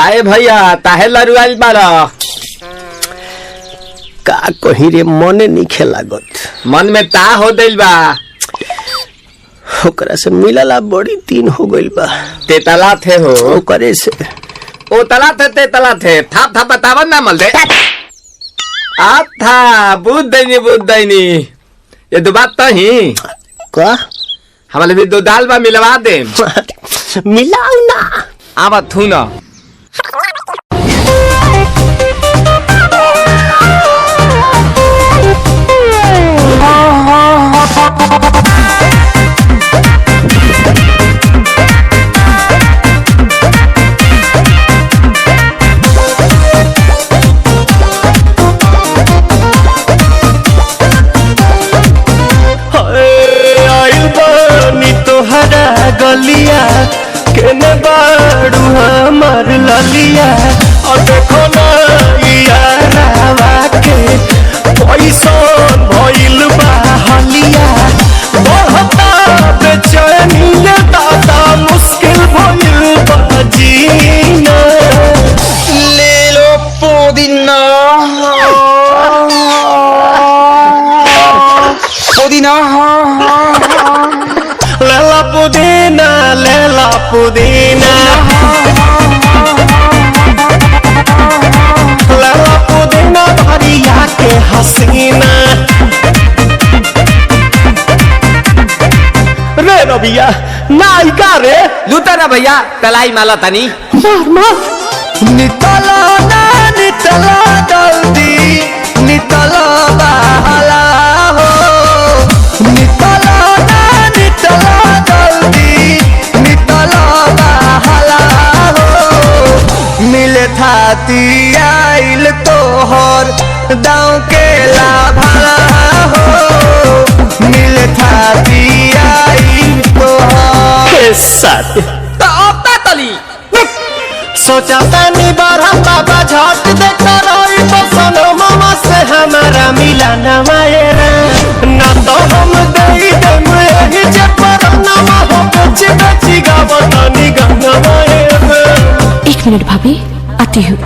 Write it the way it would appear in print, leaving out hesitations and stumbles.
काहे भैया ताहे लरुआल बारा का कही रे मने नहीं लागत। मन में ता हो दिल बा ओकरा से मिलला बड़ी दिन हो गइल बा। ते तला थे हो ओकरे से ओ तला थे ते तला थे थाप थाप बतावन ना मल दे आ था बुद्ध दैनी ये दो बात तो ही का हमारे भी दो दाल बा मिलवा दे मिलाऊ ना आवा थू ना गलिया केने बाड़ू हमार ललिया और देखो ना यारावा के पैसन भइल बा हलिया बढ़ता बेचैनी दादा मुश्किल भइल बा जीना ले लो पुदीना पुदीना लेला पुदीना लेला पुदीना लेला पुदीना भरिया के हसीना रे रबिया नायिका रे लूटा ना भैया तलाई माला तनी मार मार नितला ना नितला जल्दी नितला बहला हो नितला ना नितला जल्दी नितला बहला हो मिले थाती आइल तोहर दाँव के लाभला हो मिले थाती आइल तोहर साथ तो अपना तली सोचा तानी बरहम बाबा झट देखता रही तो सनो मामा से हमारा मिला न मायरा ना तो हम दे दम यही जे पर ना हो कुछ बची गावत नी गंगा मायरा। 1 मिनट भाभी आती हूँ।